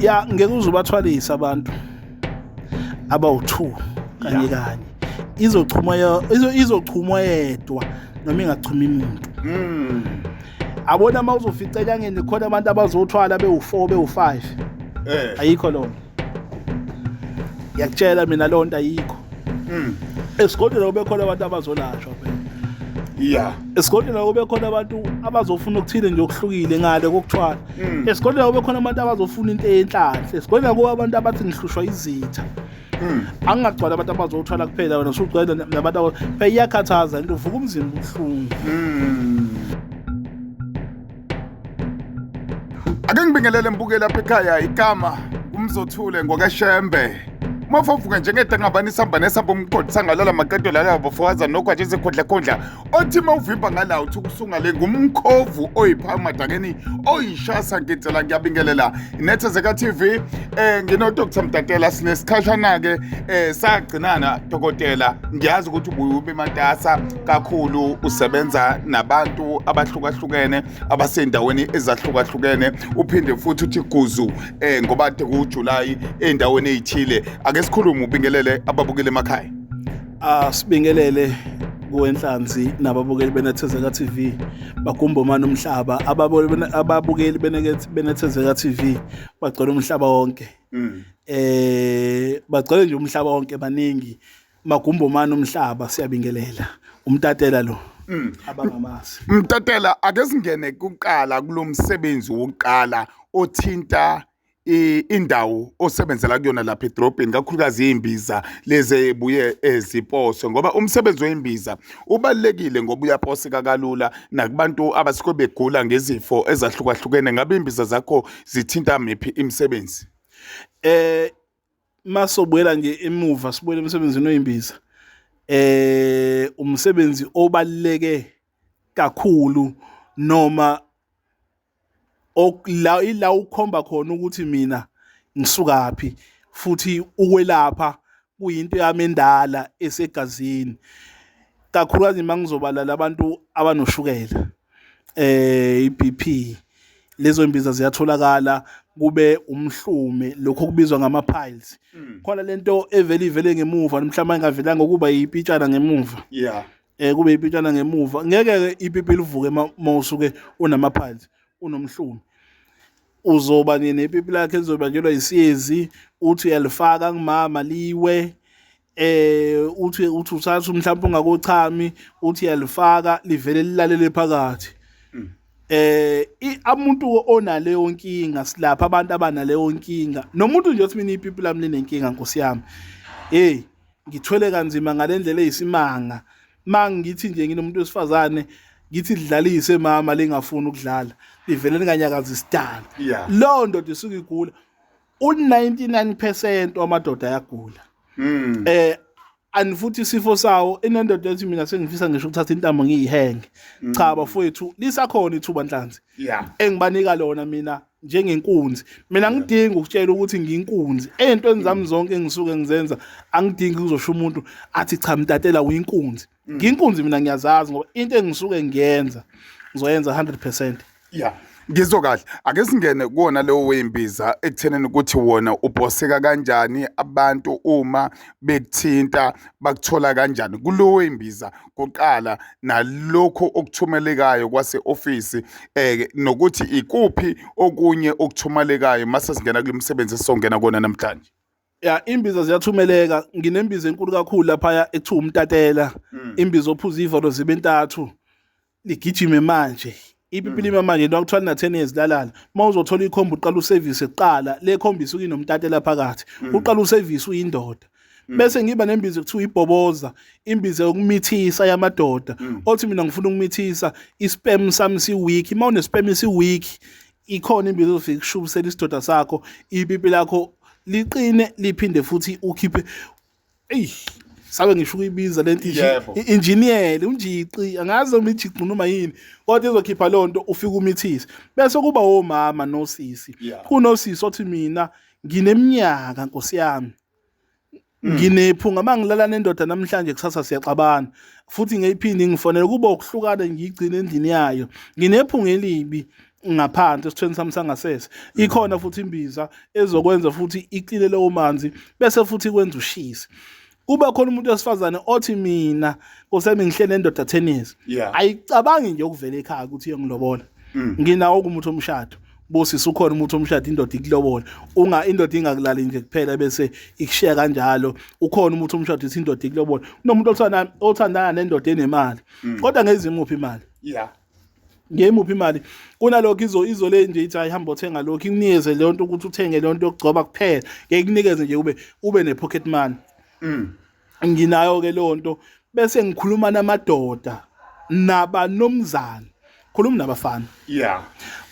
Ya ngeke uzubathwalisa abantu abawu2 kanye Ya. kanye. Izochumwa yedwa noma ingachumi umuntu. Abona mawuzofica enyangeni khona abantu abazothwala bewu4 bewu5. Ayikho lonto. Ngiyakutshela mina lonto ayikho. Esigodlweni kube khona abantu abazolashwa phela. Yeah. Esigodlweni kube khona abantu abazofuna ukuthile nje okuhlukile ngale kokuthwala. Esigodlweni kube khona abantu abazofuna into enhlanhle. Esigodlweni kuba abantu abathi ngihlushwa izitha. Angingagcwala abantu abazothwala kuphela wena usugcwele nabantu phela iyakhathaza into uvuka umzimba ubuhlungu. Ake ngibingelele mbuke lapha ekhaya igama umzothule ngokashembe. Mafovuka njengede ngabani samba nesamba umqodi sangalala maqedo lala bofowaza nokwathi izikhondla othi mawuvimba ngala uthi kusunga le ngumkhovu oyiphama dakeni oyishasa ngicela ngiyabingelela iNethezeka TV ngino Dr Mtatela sinesikhashana ke sagcinana dokotela ngiyazi ukuthi ubuyube ematasa kakhulu usebenza nabantu abahlukahlukene abasendaweni ezahlukahlukene uphinde futhi uthi guzu ngoba kuJuly endaweni ezithile sikhuluma ubingelele ababukeli emakhaya. Sibingelele kuwenhlanzi nababukeli beNethezeka TV bagumbomana umhlaba ababukeli beNethezeka TV bagcwele umhlaba wonke. Bagcwele nje umhlaba wonke baningi magumbomana umhlaba siyabingelela umtatela lo. Abangamazi. Mtatela ake singene kuqala kulomsebenzi wokuqala othinta indawo osebenzela kuyona lapha edrobheni kakhulukazi imbiza leze ebuye eziposo ngoba umsebenzi weimbiza ubalekile ngoba uyaposeka kalula nakubantu abasiko begula ngezifo ezahlukahlukene ngabe imbiza zakho zithinta miphi imisebenzi masobuyela nje emuva sibuyele emsebenzini weimbiza umsebenzi obaleke kakhulu noma ila ukhomba khona ukuthi mina ngisukaphi futhi ukwelapha kuyinto yami endala esegazini kakhulukazi mangizobala labantu abanoshukela iBP lezo imbiza ziyatholakala kube umhlume lokho kubizwa ngama piles khona lento evele ngemuva mhlawumbe engavelanga ukuba yipitshana ngemuva kube yipitshana ngemuva ngeke iBP livuke mawusuke unama piles unomhlume uzoba nepipi lakhe lizobanjelwa isiyezi uthi uyalifaka ngimama liwe uthi uthatha mhlawumbe ungakochami uthi uyalifaka livele lilalele phakathi umuntu onale yonkinga silapha abantu abanale yonkinga nomuntu nje othi mina ipipi lami linenkinga Nkosi yami ngithwele kanzima ngalendlela eyisimanga mangithi nje nginomuntu wesifazane ngithi lidlalise mama lengafuni ukudlala livele linganyakaza isidala lo ndoda isuka igula u99% wamadoda ayagula anifuthi isifo sawo enendoda ethi mina sengifisa ngisho ukuthatha intambo ngiyihenge cha bafowethu lisakhona ithuba nhlanzi engibanika lona mina njengenkunzi mina ngidinga ukutshela ukuthi ngiyinkunzi ezintweni zami zonke engisuke ngizenza angidingi uzosho umuntu athi cha Mtatela uyinkunzi ngiyinkunzi mina ngiyazazi ngoba into engisuke ngiyenza ngizoyenza 100%. Ngizwe kahle ake singene kuona leyo wembiza ekutheneni ukuthi wona ubhoseka kanjani abantu uma bekuthinta bakuthola kanjani kulo wembiza kuqala nalokho okuthumelekayo kwase office nokuthi ikuphi okunye okuthumelekayo mase singena kulomsebenzi esongena kona namhlanje. Imbiza ziyathumeleka nginembiza enkulu kakhulu lapha ekuthiwa umtatela imbiza ophuza ivalo zibe 3 ligijime manje ipipi lima manje into akuthola na 10 years lalala mawuzothola ikhomba uqala uservice eqala le khombisa ukinomtatela phakathi uqala uservice uyindoda bese ngiba nembiza ekuthiwa ibhoboza imbiza yokumithisa yamadoda othi mina ngifuna ukumithisa ispam sami si weak mawune spam si weak ikhona imbiza ofika kushubisela isidoda sakho ipipi lakho liqine liphinde futhi ukhiphe sabe ngisho ukuyibiza lento engineer unjiqi angazi umijiqi noma yini kodwa izokhipha lonto ufika umithisa bese kuba omama nosisi kunosisi othi mina ngineminyaka Nkosi yami nginephunga mangilala nendoda namhlanje kusasa siyaxabana futhi ngeyiphindi ngifonela kuba ukuhlukana ngiyigcina endlini yayo nginephunga elibi ngaphansi esithweni sami sangasese ikhona futhi imbiza ezokwenza futhi ikline lewo manzi bese futhi kwenza ushisa. Kuba khona umuntu wesifazane othi mina kusemi ngihlele endoda 10 years ayicabangi nje ukuvela ekhaya ukuthi iyangilobola. Nginawo umuthi omshado bosisi ukhona umuthi omshado indoda ikulobola indoda ingakulali nje kuphela bese ikushiya kanjalo. Ukhona umuthi omshado ithi indoda ikulobola. Kunomuntu othandana nendoda enemali kodwa ngezimuphi imali ngemuphi imali kunalokho izole nje ithi ayihamba othenga lokho ikunikeze le nto ukuthi uthenge le nto yokugcoba kuphela ngeke kunikeze nje ube ne pocket money. Nginayo ke le nto bese ngikhuluma namadoda nabanomzana khuluma nabafana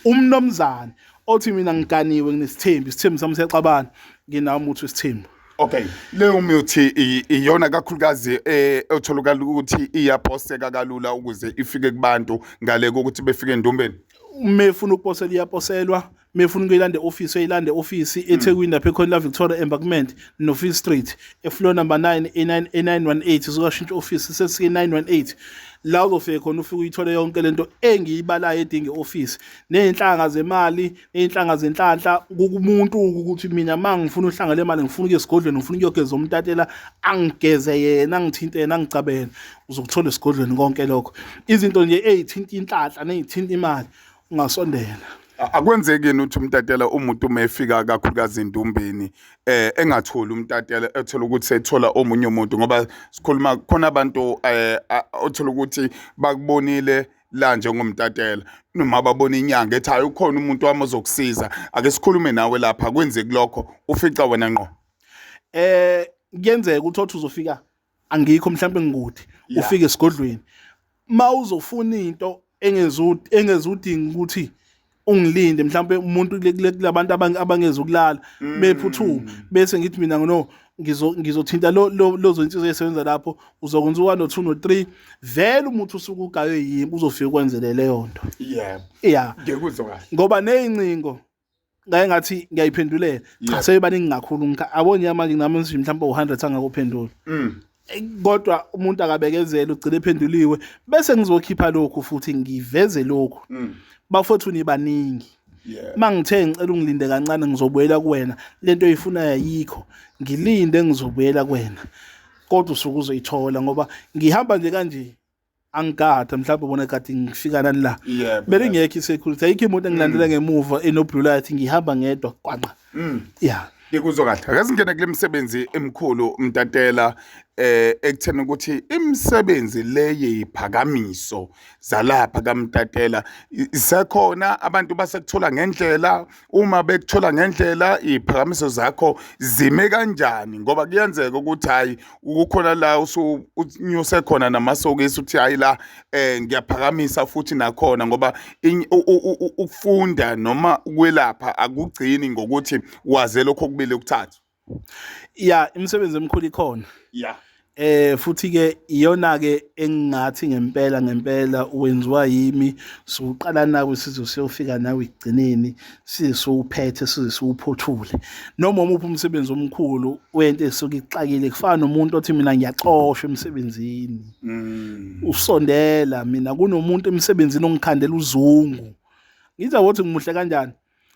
umnomzana othi mina ngiganiwe nginesithembu sami siyaqabana nginawo umuthi wesithembu. Okay, leyo muthi iyona kakhulukazi etholakala ukuthi iyaphoseka kalula ukuze ifike kubantu ngale kokuthi befike endumbeni. Mefuna ukuposela iyaposelwa, mefuna ukuyilanda office office eThekwini lapha ekhona la Victoria Embankment North Street floor number 9 A918 uzokashintsha office sesike 918 la uzofika khona ufike uyithola yonke lento engiyibalayo edinge office nezinhlanga zemali nezinhlanga zenhlanhla kumuntu ukuthi mina mangifuna uhlanga le mali ngifuna ukuye esigodlweni ngifuna ukuyogeza umtatela angigeze yena ngithinte yena ngicabela uzokuthola esigodlweni konke lokho izinto nje ezithinta inhlanhla nezithinta imali ungasondela. Akwenzeki yini ukuthi umtatela umuntu uma efika kakhulukazi endumbeni engatholi umtatela ethola ukuthi sethola omunye umuntu ngoba sikhuluma khona abantu othola ukuthi bakubonile la njengomtatela noma babona inyanga ethi hayi ukhona umuntu wami ozokusiza ake sikhulume nawe lapha kwenzeki lokho ufica wena ngqo. Kuyenzeka ukuthi uzofika angikho mhlawumbe ngikude ufike esigodlweni mawuzofuna into engezudinga ukuthi ungilinde mhlawumbe umuntu kulabantu abangezokulala bephuthuma bese ngithi mina no ngizothinta lozo insizwe esebenza lapho uzokwenza 1 2 no 3 vele umuntu usuku ugaye yimi uzofika kwenzele leyo nto. Ngekuzwa kahle ngoba nezincingo ngaye ngathi ngiyayiphendulela cha seyibaningi kakhulu abonye manje nami mhlawumbe u100 angakuphendula kodwa umuntu akabekezela ugcile ephenduliwe bese ngizokhipha lokhu futhi ngiveze lokhu bafethu nibaningi mangithe ngicela ungilinde kancane ngizobuyela kuwena lento oyifunayo ayikho ngilinde ngizobuyela kuwena kodwa usuku uzoyithola ngoba ngihamba nje kanje angigada mhlawumbe ubona kade ngifika nani la bele ngiyekho isecurity ayikho imoto engilandela ngemuva enoblue light ngihamba ngedwa kwanqa ngikuzwa kahle ake singene kule misebenzi emkhulu umtatela ekuthena ukuthi imisebenzi leye iphakamiso zalapha kaMtatela isekhona abantu basekuthola ngendlela uma bekuthola ngendlela iphakamiso zakho zime kanjani ngoba kuyenzeka ukuthi hayi ukukhona la unyuse khona namasokisi uthi hayi la ngiyaphakamisa futhi nakhona ngoba ukufunda noma ukwelapha akugcini ngokuthi waze lokho kubile ukuthatha imisebenzi emkhulu ikhona futhi ke iyona ke engathi ngempela wenziwa yimi soqala nawe sizofika nawe igcineni sizophethe sizophothule noma umuphi umsebenzi omkhulu wento esuke ixakile kufana nomuntu othi mina ngiyaxoshwa emsebenzini usondela mina kunomuntu emsebenzini ongikhandela uzungu ngithi ukuthi ngimuhle kanjani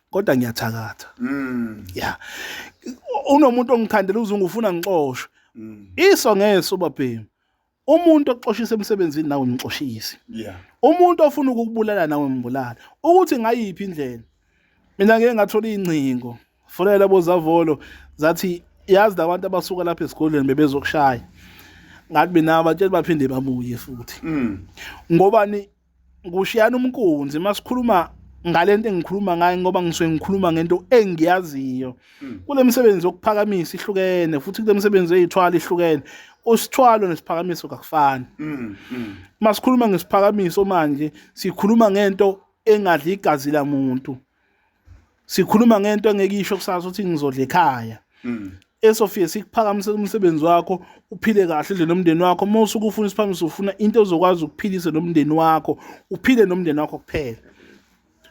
kodwa ngiyathakatha unomuntu ongikhandela uzungu ufuna ngixoshwe iso ngeso babhemu umuntu oxoshisa emsebenzini nawe umxoshisi umuntu ofuna ukukubulala nawe mbulala ukuthi ngayiphi indlela mina ngeke ngathola incingo fonela bozavolo zathi yazi labantu abasuka lapha esikoleni bebezokushaya ngathi mina abatshela baphinde babuye futhi ngobani kushiyana umkunzi masikhuluma ngalento engikhuluma ngayo ngoba ngisuke ngikhuluma ngento engiyaziyo kule misebenzi yokuphakamisa ihlukene futhi kule misebenzi eyithwala ihlukene usithwalo nesiphakamiso kakufani masikhuluma ngesiphakamiso manje sikhuluma ngento engadla igazi lamuntu sikhuluma ngento engekisho kusasa ukuthi ngizodla ekhaya esofia sikuphakamise umsebenzi wakho uphile kahle nje nomndeni wakho mawusuke ufuna isiphakamiso ufuna into ezokwazi ukuphilisa nomndeni wakho uphile nomndeni wakho kuphela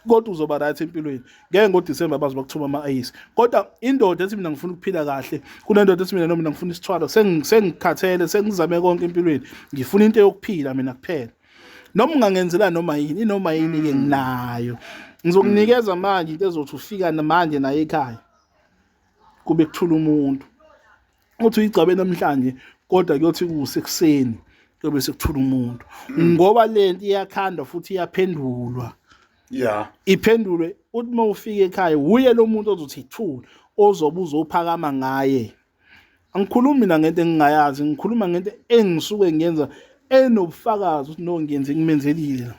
kodwa uzoba right empilweni ngeke ngoDisemba bazi bakuthuma ama-ayisi kodwa indoda ethi mina ngifuna ukuphila kahle kunendoda ethi mina ngifuna isithwalo sengikhathele sengizame konke empilweni ngifuna into yokuphila mina kuphela noma ungangenzela noma yini ke nginayo Ngizokunikeza manje into ezothi ufika manje naye ekhaya kube kuthula umuntu uthi uyigcabe namhlanje kodwa kuyothi kusekuseni kuyobe sekuthula umuntu ngoba lento iyakhandwa futhi iyaphendulwa iphendulwe uthi mawufika ekhaya uye lo muntu ozothi ithula ozobe uzophakama ngaye angikhulumi mina ngento engingayazi ngikhuluma ngento engisuke ngiyenza enobufakazi ukuthi no ngiyenze ngimenzelile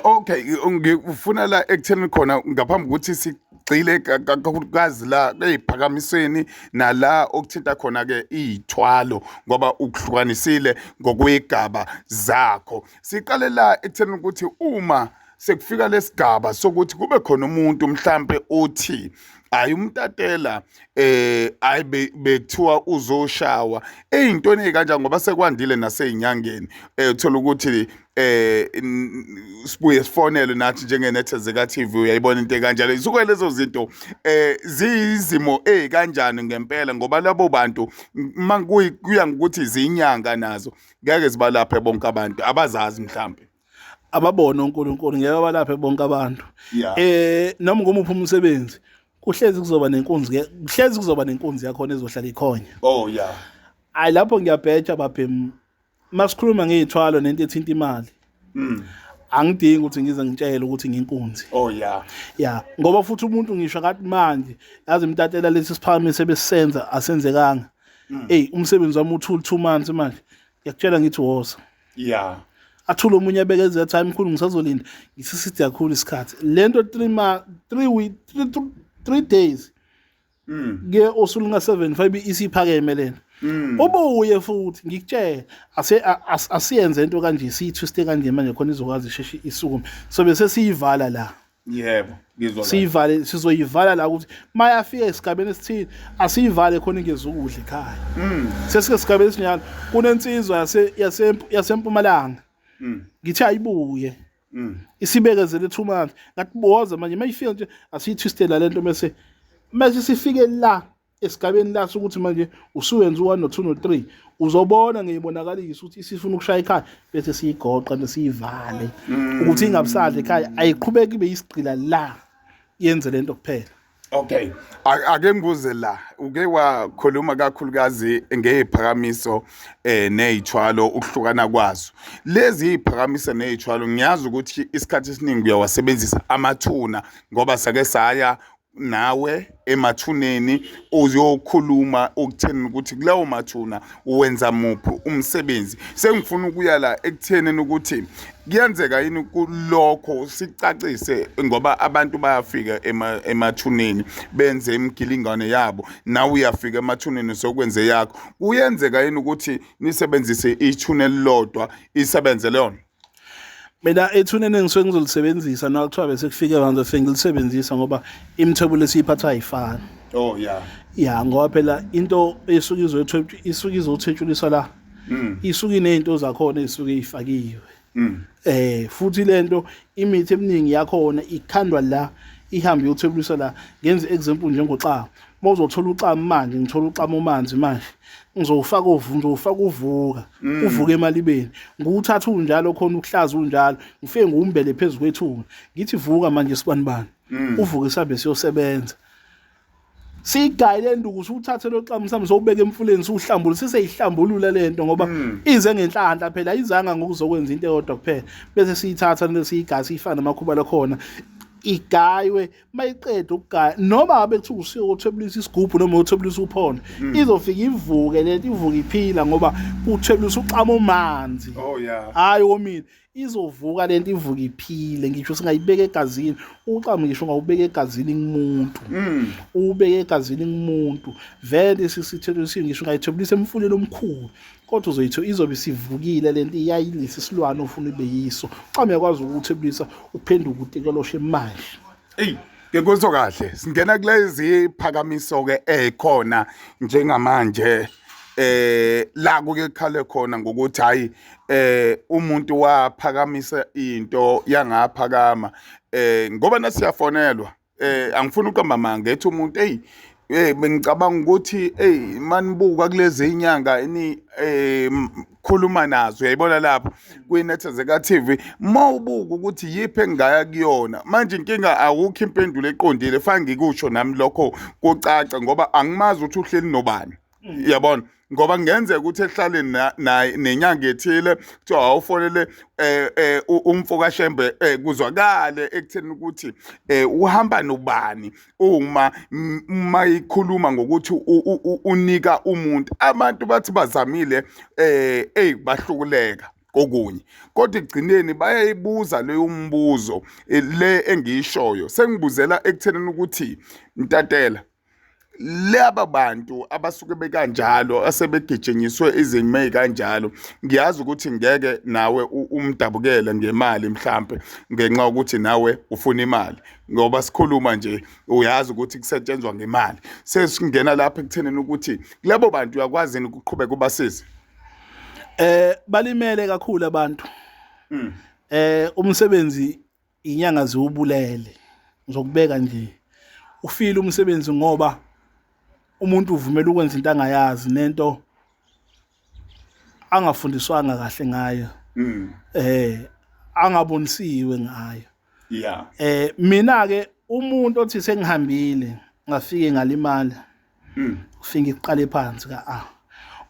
Okay, ngifuna la ekutheni khona ngaphambi ukuthi sigcile kakhulukazi la eziphakamisweni nala okuthinta khona ke izithwalo ngoba ukuhlukanisile ngokwegaba zakho. Siqale la ekutheni ukuthi uma sekufika lesigaba sokuthi kube khona umuntu mhlambe uthi ayi umtatela bekuthiwa uzoshawa eyintoni ezikanjani ngoba sekwandile nasezinyangeni uthola ukuthi sibuye sifonele nathi njengenethezeka TV uyayibona into ekanjalo isuke lezo zinto ziyizimo ezikanjani ngempela ngoba labo bantu kuya ngokuthi izinyanga nazo ngeke zibalaphe bonke abantu abazazi mhlambe ababona uNkulunkulu ngeke balaphe bonke abantu noma ngomuphi umsebenzi kuhlezi kuzoba nenkunzi yakhona ezohlala ikhonya hayi lapho ngiyabheja baphem masikhuluma ngezithwalo nento ethinta imali angidingi ukuthi ngize ngitshele ukuthi nginkunzi ngoba futhi umuntu ngisho akathi manje yazi imtatela lesi siphakamise besisenza asenzekanga umsebenzi wami uthula 2 months manje ngiyakutshela ngithi woza athula omunye abekeze time mkhulu ngisazolinda ngisisithi kakhulu isikhathi lento 3 days ke osulunga 75 isiphakeme lena ubuye futhi ngikutshela asiyenze into kanje siyithwiste kanje manje khona izokwazi isheshe isukume so bese siyivala la ngizwa siyivale sizoyivala la ukuthi mayafika esigabeni esithini asiyivale khona ingezukudla ekhaya sesike esigabeni esinyalo kunensizwa yasempumalanga ngithi ayibuye isibekezele 2 months ngathi boza manje mayifika nje asiyithwistela lento mase sifike la esigabeni la sokuthi manje usuyenza u1 no2 no3 uzobona ngeyibonakalisa ukuthi isifuna ukushaya ekhaya bese siyigoqa nesiyivale ukuthi ingabusadla ekhaya ayiqhubeki ibe yisigcila la yenze lento kuphela Okay, ake ngibuze la uke wakhuluma kakhulukazi ngeziphakamiso nezithwalo ukuhlukana kwazo lezi ziphakamiso nezithwalo ngiyazi ukuthi isikhathi esiningi uyawasebenzisa amathuna ngoba sake saya nawe emathuneni uzokhuluma ukutheni ukuthi kulawo mathuna uwenza muphi umsebenzi sengifuna ukuya la ekutheneni ukuthi kuyenzeka yini kulokho sicacise ngoba abantu bayafika emathuneni benze imgilingane yabo nawe uyafika emathuneni sokwenze yakho kuyenzeka yini ukuthi nisebenzise ithuna elilodwa isebenze lona mina ethuneni engisuke ngizolisebenzisa nakuthiwa bese kufike manje sengilisebenzisa ngoba imithwebo esiyiphatha ayifani ngoba phela into isuke izothethuliswa la isuke inezinto zakhona ezisuke ifakiwe futhi lento imithi eminingi yakhona ikhandwa la ihambe yothwebuliswa la ngenze example njengoxamo mawuzothola uxamo manje ngithola uxamo manzi manje ngizofaka uvuka emalibeni nguthatha unjalo khona ukuhlaza unjalo ngifike ngumbele phezulu kwethuna ngithi vuka manje sibanibani uvuke sabe siyosebenza sigayile nduku usuthathe lo xamo sami sowubeka emfuleni uhlambulule siseyihlambulula lento ngoba ize ngenhlanhla phela izanga ngokuzokwenza into eyodwa kuphela bese siyithatha lesiyigasi ifana namakhuba lakhona igaywe mayiqeda ukugaya noma abe kuthi usiyothwebulisa isigubhu noma uthwebulisa uphona izofika ivuke lento ivuka iphila ngoba uthwebulisa uxamo manzi hayi womile izovuka lento ivuka iphile ngisho singayibeka egazini uxamo ngisho ngawubeka egazini kumuntu ubeka egazini kumuntu vele sisithwebulisa ngisho ngayithwebulisa emfuleni omkhulu kodwa uzoyitho izobe sivukile lento iyayilisa isilwane ofuna ibe yiso xa uyakwazi ukuthebulisa uphenduka utekeloshe manje ngekuzwa kahle singena kulezi phakamiso ke ekhona njengamanje la kuke khale khona ngokuthi hayi umuntu waphakamisa into yangaphakama ngoba nasiyafonelwa angifuni ukuqamba manga ethi umuntu Bengicabanga ukuthi manibuka kulezi inyanga khuluma nazo uyayibona lapho kuyinethezeka TV mawubuka ukuthi yiphi engaya kuyona manje inkinga awukho impendulo eqondile fanele ngikusho nami lokho kucaca ngoba angimazi ukuthi uhleli nobani yabona ngoba ngenzeka ukuthi ehlaleni nenyanga ethile kuthiwa awufonele umfoka Shembe kuzwakale ekutheni ukuthi uhamba nobani uma ikhuluma ngokuthi unika umuntu abantu bathi bazamile bahlukuleka kokunye kodwa egcineni bayayibuza leyo mbuzo le engiyishoyo sengibuzela ekuthenini ukuthi Ntatela laba bantu abasuke bekanjalo asebegijinyiswe izimo ezikanjalo ngiyazi ukuthi ngeke nawe umdabukele ngemali mhlambe ngenxa ukuthi nawe ufuna imali ngoba sikhuluma nje uyazi ukuthi kusetshenzwa ngemali sesingena lapha ekuthenini ukuthi labo bantu uyakwazi ukuqhubeka kubasiza balimele kakhulu abantu umsebenzi inyanga ziwubulele ngizokubeka nje ufile umsebenzi ngoba umuntu uvumela ukwenza into angayazi nento angafundiswanga kahle ngayo angabonisiwe ngayo mina ke umuntu othi sengihambile ngafike ngalimala ufike iqale phansi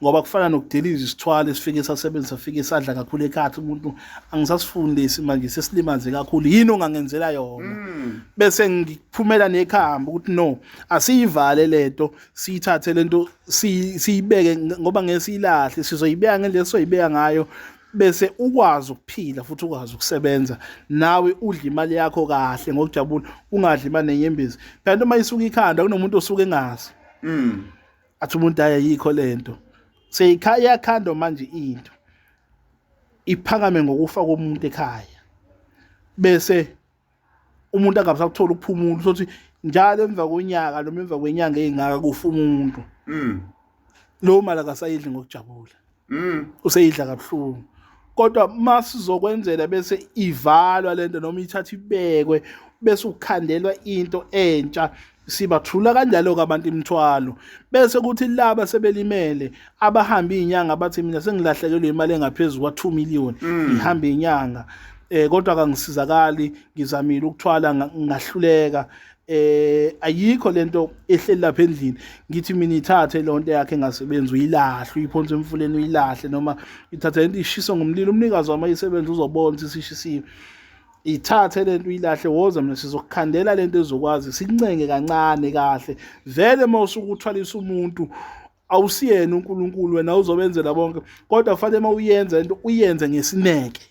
ngoba kufana nokudeliza isithwala esifike sasebenzisa fike isadla kakhulu ekhathi umuntu angisasifundisi manje sesilimaze kakhulu yini ongangenzela yona bese ngiphumela nekhamba ukuthi no asiyivale lento siyithathe lento siyibeke ngoba ngesilahle sizoyibeka ngendlela soyibeka ngayo bese ukwazi ukuphila futhi ukwazi ukusebenza nawe udla imali yakho kahle ngokujabula ungadli imali nenyembezi kanti uma isuka ikhanda kunomuntu osuke engazi athi umuntu ayikho lento seyikhaya khando manje into iphakame ngokufa komuntu ekhaya bese umuntu angabasakuthola ukuphumula ukuthi njalo emva konyaka noma emva kwenyanga ezingaka kufa umuntu lo mali akasayidli ngokujabula useyidla kabuhlungu kodwa masizokwenzela bese ivalwa lento noma ithatha ibekwe bese ukukhandelwa into entsha sibathula kanjalo kabantu imithwalo bese kuthi laba sebelimele abahamba izinyanga bathi mina sengilahlekelwe imali engaphezulu kwa2 million ngihamba izinyanga kodwa kangisizakali ngizamile ukuthwala ngahluleka ayikho lento ehleli lapha endlini ngithi mina ithathe lonto yakhe engasebenzi uyilahle uyiphonse emfuleni uyilahle noma ithatha into ishiso ngomlilo umnikazi wamayisebenza uzobona ukuthi sishisiwe ithathe lento uyilahle woza mina sizokukhandela lento ezokwazi sikuncenge kancane kahle vele mawusukuthwalisa umuntu awusiyena uNkulunkulu wena uzobenzela bonke kodwa fanele mawuyenza into uyenze ngesineke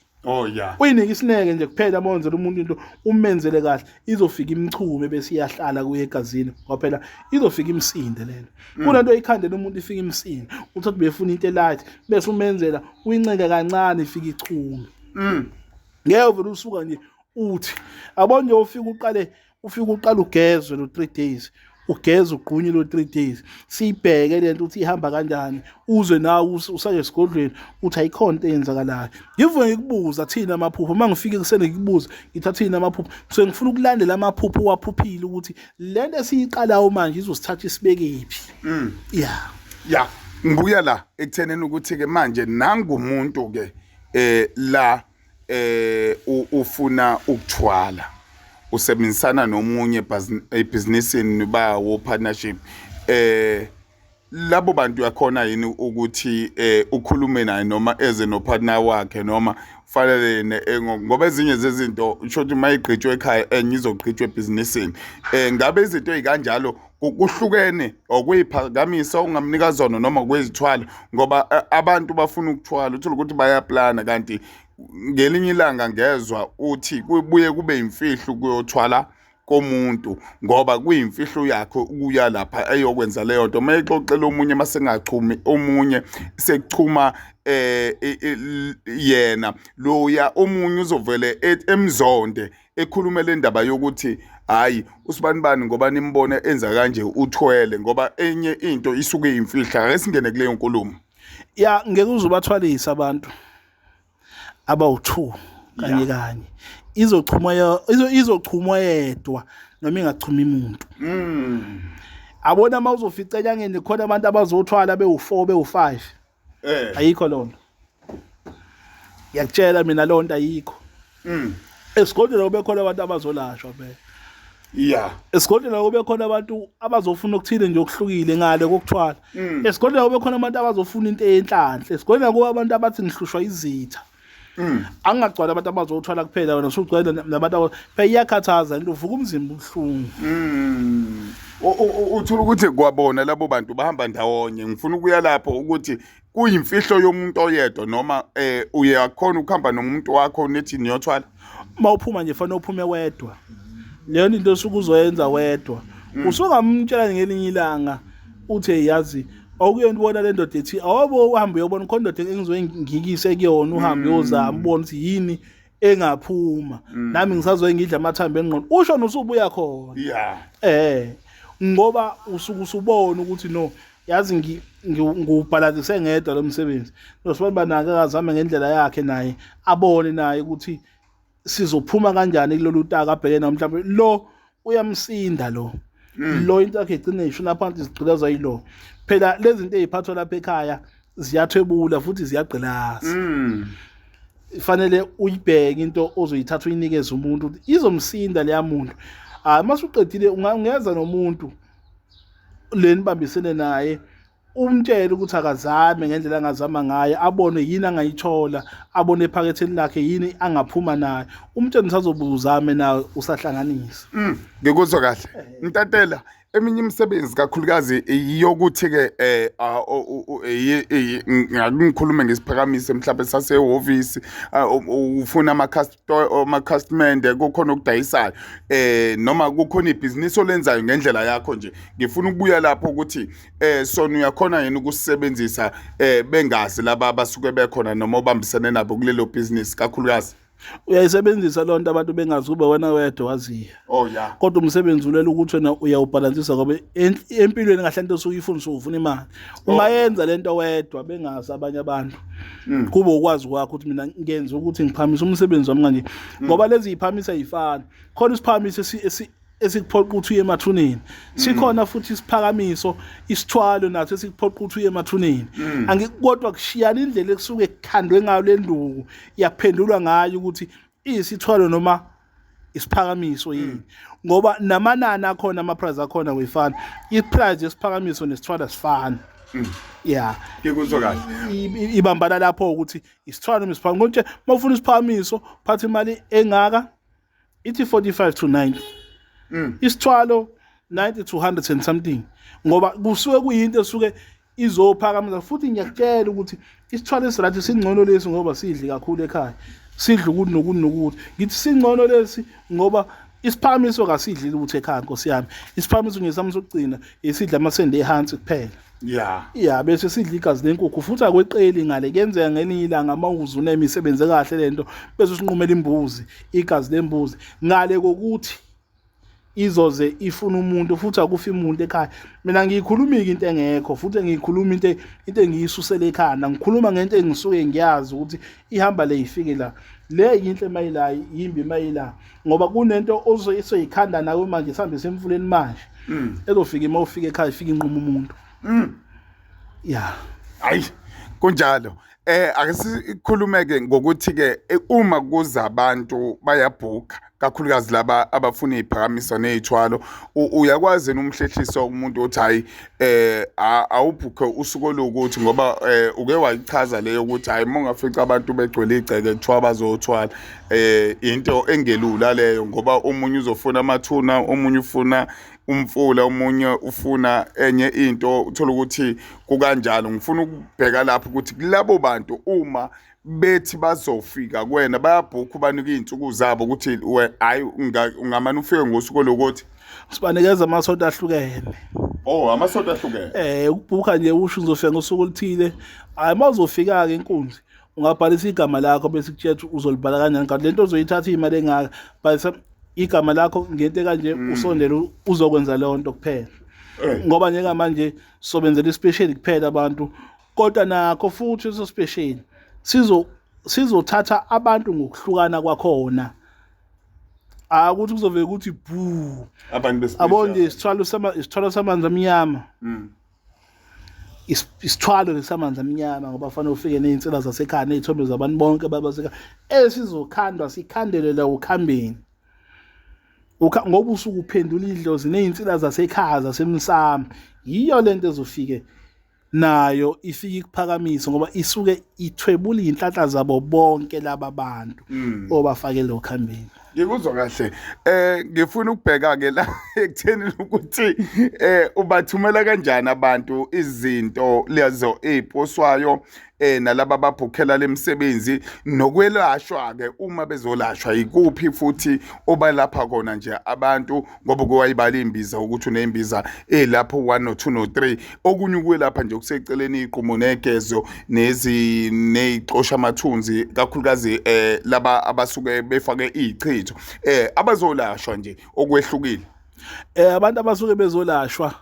uyinike isineke nje kuphela mawenzela umuntu into umenzele kahle izofika imchume bese iyahlala kuye egazini ngoba phela izofika imsinde lelo kunento ikhandela umuntu ifika imsinde uthathi befuna into elight bese umenzela uyincenge kancane ifika ichume ngeke vele usuka nje uthi abone nje ufika uqala ugezwe lo 3 days ugeza ugqunye lo 3 days siyibheke lento ukuthi ihamba kanjani uzwe nawe usaye esigodlweni uthi ayikhonto eyenzakalayo ngivuke ngikubuza thina amaphupho mangifike kusene ngikubuza ngithathina amaphupho so ngifuna ukulandela amaphupho waphuphile ukuthi lento esiyiqalayo manje izosithatha isibekephi ngibuya la ekutheneni ukuthi ke manje nangumuntu ke la ufuna ukuthwala usebenzisana nomunye ebhizinisini bawo partnership labo bantu yakhona yini ukuthi ukhulume naye noma eze no partner wakhe noma fanele ngoba ezinye zezinto usho ukuthi mayigqitshwe ekhaya enye izogqitshwe ebhizinisini ngabe izinto ezikanjalo kuhlukene okuyiphakamisa ungamnika zona noma kwezithwala ngoba abantu bafuna ukuthwala uthola ukuthi bayaplana kanti ngelinye ilanga ngezwe uthi kubuye kube imfihlo kuyothwala komuntu ngoba kuyimfihlo yakhe ukuya lapha ayokwenza leyo nto mayixoxela omunye masengachumi omunye sekuchuma yena loya omunye uzovele emzonde ekhulumela indaba yokuthi hayi usibanibani ngoba nimbone enza kanje uthwele ngoba enye into isuke imfihla ake singene kuleyo nkulumo ngeke uzubathwalisa abantu abawu2 kanye izochuma yedwa noma ingachuma umuntu abona uma uzofica enyangeni khona abantu abazothwala bewu4 bewu5 ayikho lonto ngiyakutshela mina lonto ayikho esigodlweni kube khona abantu abazolashwa phela esigodlweni kube khona abantu abazofuna ukuthile nje okuhlukile ngale kokuthwala esigodlweni kube khona abantu abazofuna into enhlanhle esigodlweni kuba abantu abathi ngihlushwa izitha angagcwala abantu abazothwala kuphela wena usugcwele nabantu phela iyakhathaza into uvuka umzimba ubuhlungu uthola ukuthi kwabona labo bantu bahamba ndawonye ngifuna ukuya lapho ukuthi kuyimfihlo yomuntu oyedwa noma uyakhona ukuhamba nomuntu wakho nethi niyothwala mawuphuma nje fanele uphume wedwa leyo into osuke uzoyenza wedwa usungamtshela ngelinye ilanga uthe yazi awukuyona ubona le ndoda ethi awabo uhambe uyobona khona indoda engizoyingikise kuyona uhambe uyozama ubone ukuthi yini engaphuma nami ngisazoye ngidla amathambo engqondo usho nosubuya khona ngoba usuke usubona ukuthi no yazi ngubhalansise ngedwa lo msebenzi nosibani banake akazame ngendlela yakhe naye abone naye ukuthi sizophuma kanjani kulolu taka abhekene mhlawumbe lo uyamsinda lo into yakhe igcine ishona phansi izigqilaza yilo phela lezi zinto eziphathwa lapha ekhaya ziyathwebula futhi ziyagqilaza fanele uyibheke into ozoyithatha uyinikeze umuntu izomsinda leya muntu masuqedile ungangeza nomuntu lenibambisene naye umtshela ukuthi akazame ngendlela angazama ngayo abone yini angayithola abone ephaketheni lakhe yini angaphuma nayo umtshela usazobuzame nawe usahlanganisa ngikuzwa kahle ntatela eminye imisebenzi kakhulukazi iyokuthi ke ngakungikhulume ngesiphakamiso mhlawumbe sasehhovisi ufuna amakhasimende kukhona okudayisayo noma kukhona ibhizinisi olenzayo ngendlela yakho nje ngifuna ukubuya lapho ukuthi sona uyakhona yini ukusebenzisa bengazi laba abasuke bekhona noma obambisene nabo kulelo business kakhulukazi uyayisebenzisa lonto abantu bengazuba wena wedwa waziya kodwa umsebenzi ulela ukuthi wena uyawubhalansisa ngoba empilweni ngahle into osuyifundisa ufuna imali ungayenza lento wedwa bengazi abanye abantu kube ukwazi kwakho ukuthi mina ngenza ukuthi ngiphamise umsebenzi wami kanje ngoba lezi iphamisa ayifani khona isiphamiso esikuphoqa ukuthi uye emathuneni sikhona futhi isiphakamiso isithwalo nathi esikuphoqa ukuthi uye emathuneni angikukodwa kushiyana indlela ekusuke ekukhandwe ngayo lenduku yaphendulwa ngayo ukuthi isithwalo noma isiphakamiso yini ngoba namanani akhona ama-price akhona wefana i-price yesiphakamiso nesithwalo sifana ngikuzwa kahle ibambana lapho ukuthi isithwalo noma isiphakamiso konke mawufuna isiphakamiso phatha imali engaka ithi 45 to 90 isithwalo 90 to 100 and something ngoba kusuke kuyinto esuke izophakamisa futhi ngiyakutshela ukuthi isithwalo esirathi singcono lesi ngoba sidli kakhulu ekhaya sidla ukuthi nokuthi ngithi singcono lesi ngoba isiphakamiso kasidli ukuthi ekhaya Nkosi yami isiphakamiso ngesami sokugcina isidla amasende ehansi kuphela bese sidla igazi lenkukhu futhi akweqeli ngale kuyenzeka ngelinye ilanga mawuze unemisebenze kahle lento bese usinqumela imbuzi igazi lembuzi ngale kokuthi izoze ifuna umuntu futhi akufi umuntu ekhaya mina ngiyikhuluma into engekho futhi ngiyikhuluma into engiyisusela ekhaya ngikhuluma ngento engisuke ngiyazi ukuthi ihamba le ifike la le yinhle mayila yimbi mayila ngoba kunento ozoyikhanda nawe manje sihambe semfuleni manje ezofika mawufika ekhaya ifika inquma umuntu hayi kunjalo ake sikhulumeke ngokuthi ke uma kuza abantu bayabhuka kakhulukazi laba abafuna iziphakamiso nezithwalo uyakwazi umhlehliso umuntu othi hayi awubhuke usuku lokuthi ngoba uke wayichaza leyo ukuthi hayi mongafica abantu begcwele igceke kuthiwa bazothwala into engelula leyo ngoba omunye uzofuna amathuna omunye ufuna umfula omunye ufuna enye into uthola ukuthi kukanjalo ngifuna ukubheka lapho ukuthi kulabo bantu uma bethi bazofika kuwena bayabhuka ubanika izinsuku zabo ukuthi hayi ungamane ufike ngosuku lokuthi sibanikeza amasonto ahlukene amasonto ahlukene ukubhuka nje usho uzofika ngosuku oluthile hayi mawuzofika ke inkunzi ungabhalisa igama lakho bese kutshela uzolibhala kanjani kanti lento ozoyithatha imali engaka bhalisa igama lakho ngento kanje usondele uzokwenza leyo nto kuphela ngoba njengamanje sobenzela ispecial kuphela abantu kodwa nakho futhi eso special sizothatha abantu ngokuhlukana kwakhona ukuthi kuzovela ukuthi bhu abantu abo nje isithwalo samanzi amnyama isithwalo lesamanzi amnyama ngoba fanele ufike nezinsila zasekhaya nezithombe zabantu bonke babasekhaya esizokhandwa sikhandele la ukhambeni ngoba usuku uphendula idlozi nezinsila zasekhaya zasemsamo yiyo lento ezofike nayo ifike ikuphakamisa ngoba isuke ithwebula inhlanhla zabo bonke laba bantu obafake lo khambeni. Ngikuzwa kahle. Ngifuna ukubheka ke la ekutheni ukuthi ubathumela kanjani abantu izinto lezo eziposwayo nalabo ababhukhela lemisebenzi nokwelashwa ke uma bezolashwa ikuphi futhi obalapha kona nje abantu ngoba kuwayibala imbiza ukuthi unembiza lapho 1 no 2 no 3 okunye ukwelapha nje kuseceleni iqumo negezo nezixosha amathunzi kakhulukazi laba abasuke befake izichitho abazolashwa nje okwehlukile. Abantu abasuke bezolashwa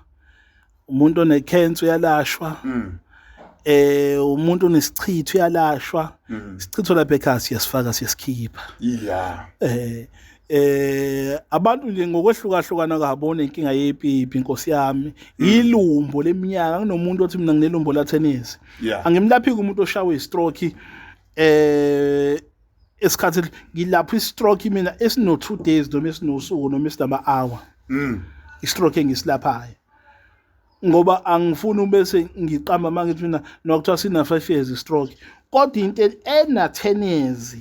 umuntu onecancer uyalashwa umuntu onesichitho uyalashwa isichitho lapha ekhaya siyasifaka siyasikhipha abantu nje ngokwehlukahlukana kabona inkinga yepipi inkosi yami ilumbo leminyaka kunomuntu othi mina nginelumbo la tennis angimlaphi umuntu oshawe istroke esikhathi ngilapha istroke mina esino 2 days noma esinosuku noma esinama hour istroke engisilaphayo ngoba angifuni bese ngiqamba mangithi mina nokuthiwa sina 5 years stroke kodwa into ena 10 years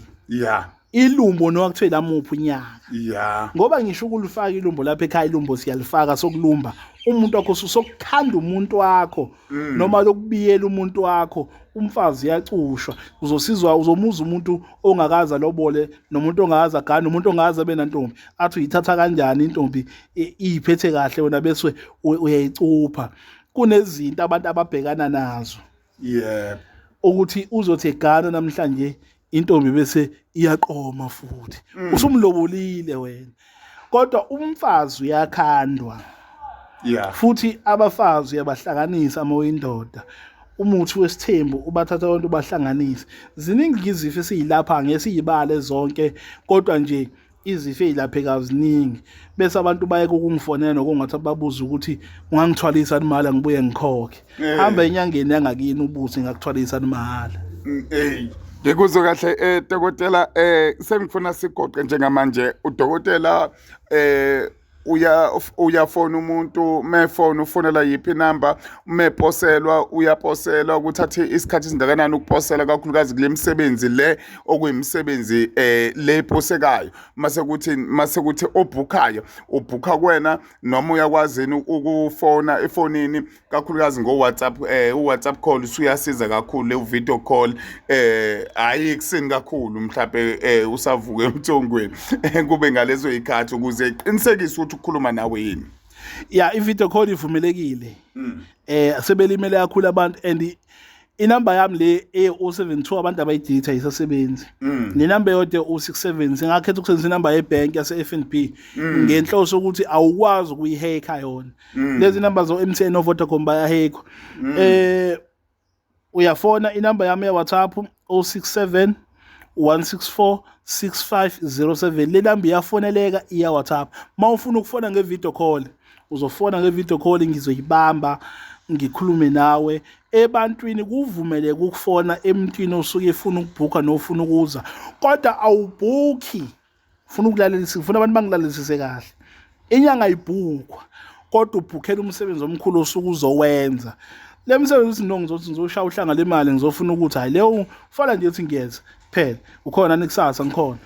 ilumbo nokuthiwa lamuphi unyaka ngoba ngisho ukulifaka ilumbo lapha ekhaya ilumbo siyalifaka sokulumba umuntu wakho sokukhanda umuntu wakho noma lokubiyela umuntu wakho umfazi yacushwa uzosizwa uzomuza umuntu ongakaza lobole nomuntu ongakaza gana umuntu ongakaza benantombi athi uyithatha kanjani intombi iphethe kahle wena bese uyayicupha kunezinto abantu ababhekana nazo ukuthi uzothi egana namhlanje intombi bese iyaqoma futhi usumlobolile wena kodwa umfazi uyakhandwa futhi abafazi uyabahlanganisa amoyindoda umuthi wesithembu ubathatha abantu bahlanganise ziningi izifo esiyilapha ngesiyibale zonke kodwa nje izifo ezilapheka ziningi bese abantu baye ukungifonela nokungathi babuza ukuthi ungangithwalisa imali ngibuye ngikhokhe hamba enyangeni yangakini ubuthi ngakuthwalisa imali ngikuzwa kahle dokotela sengifuna sigoqe njengamanje udokotela uyafona umuntu mefona ufonela yipi number meposelwa uyaposelwa ukuthi athi isikhathi sindakanani ukuposela kakhulukazi kule misebenzi le okuyimisebenzi le iposekayo mase kuthi obhukayo ubhuka kwena noma uyakwazi ukufona efonini kakhulukazi ngo WhatsApp uWhatsApp call usuyasiza kakhulu le video call hayi ekseni kakhulu mhlawumbe usavuka emthongweni kube ngalezo ikhathi ukuze iqinisekise ukukhuluma nawe yini i-video call ivumelekile sebelimele kakhulu abantu and inamba yami le u72 abantu abayiditha isasebenzi nenamba yode u67 singakhetha ukusebenzisa inamba yebank yase FNB ngenhloso ukuthi awukwazi ukuyihacka yona lezi namba zo MTN no Vodacom bayahacka uyafona inamba yami ya WhatsApp 067 164 6507 le namba iyafoneleka iya WhatsApp mawufuna ukufona ngevideo call uzofona ngevideo call ngizoyibamba ngikhulume nawe ebantwini kuvumeleke ukufona emntwini osuke efuna ukubhuka nofuna ukuza kodwa awubhuki ufuna ukulalelisa ufuna abantu bangilalelisise kahle inyanga ayibhukwa kodwa ubhukhela umsebenzi omkhulu osuke uzowenza le msebenzi ngizothi ngizoshaya uhlanga lemali ngizofuna ukuthi hayi leyo ufala nje uthi ngiyeza phela ukhona nikusasa ngikhona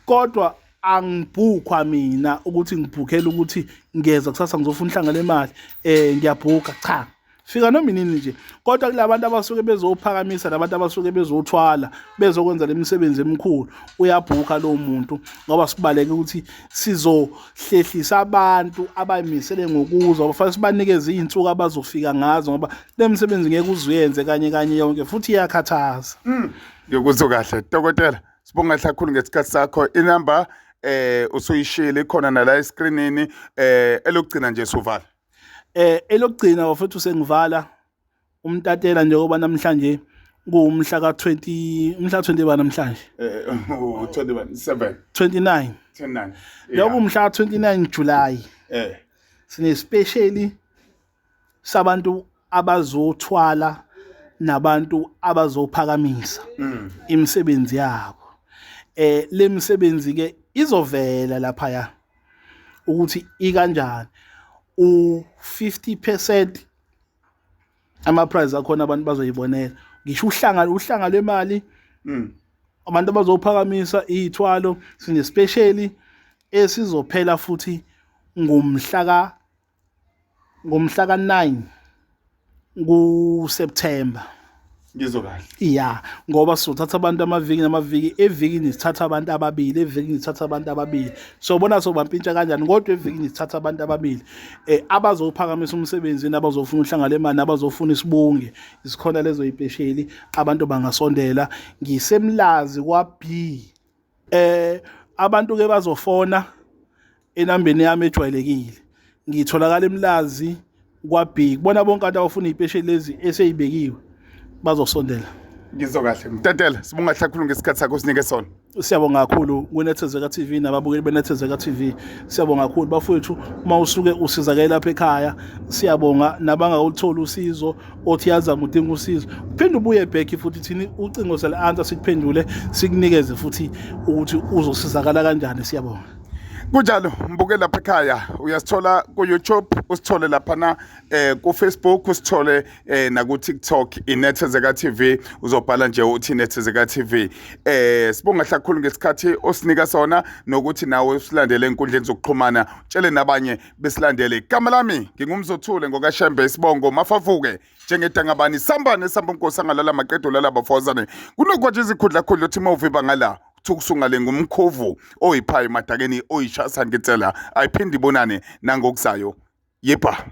kodwa angibhukwa mina ukuthi ngibhukhela ukuthi ngiyeza kusasa ngizofuna uhlanga lemali ngiyabhuka cha fika noma inini nje kodwa kulabantu abasuke bezophakamisa nabantu abasuke bezothwala bezokwenza lemisebenzi emikhulu uyabhuka lo muntu ngoba sibaleke ukuthi sizohlehlisa abantu abayimisele ngokuza bafanele sibanikeze izinsuku abazofika ngazo ngoba lemisebenzi ngeke uzuyenze kanye yonke futhi iyakhathaza ngikuzwa kahle dokotela sibonga kakhulu ngesikhathi sakho inamba usuyishile khona nala escreenini elokugcina nje sovala elokugcina wafethu sengivala umtatela njengoba namhlanje ngumhla ka-20 umhla 20 bani namhlanje 27 29 29 lokho umhla ka-29 July sine specially sabantu abazothwala nabantu abazophakamisa imisebenzi yabo le misebenzi ke izovela lapha ukuthi ikanjani u50% ama prize akhona abantu bazoyibonela ngisho uhlanga lwemali abantu abazophakamisa izithwalo sine specially esizophela futhi ngomhla ka 9 kuSeptember ngizokahle yeah ngoba sizothatha abantu namaviki evikini sithatha abantu ababili so bona sobampintsha kanjani kodwa evikini sithatha abantu ababili abazophakamisa umsebenzi nabazofuna uhlangana lemali nabazofuna isibunge isikhona lezo ipesheli abantu bangasondela ngisemlazi kwaB abantu ke bazofona enambeni yami ejwayelekile ngitholakala emlazi kwaB kubona bonke abantu abafuna ipesheli lezi eseyibekiwe bazosondela ngizokahle mtatela sibonga hlakhulu ngesikhathi sakho sinike sona siyabonga kakhulu kuNethezeka TV nababukeli beNethezeka TV siyabonga kakhulu bafowethu uma usuke usizakela lapha ekhaya siyabonga nabangawulithola usizo othi yazama udinga usizo uphinde ubuye back futhi thini ucingo sele answer sikuphendule sikunikeze futhi ukuthi uzosizakala kanjani siyabonga kunjalo mbuke lapha ekhaya uyasithola ku YouTube usithole lapha na ku Facebook usithole na ku TikTok iNethezeka TV uzobhala nje uthi Nethezeka TV sibonga hlakhulu ngesikhathi osinika sona nokuthi nawe usilandele enkundleni zokuxhumana utshele nabanye besilandele igama lami ngingumzothule ngokashembe isibongo mafavuke njengedangabani sambane sambonkosi angalala maqedo lala bafozane kunokwathi izikhundla khudla uthi mawuviba ngala thukusungale ngumkhovu oyiphayi madakeni oyishasa ngitsela ayiphindi ibonane nangokuzayo yepa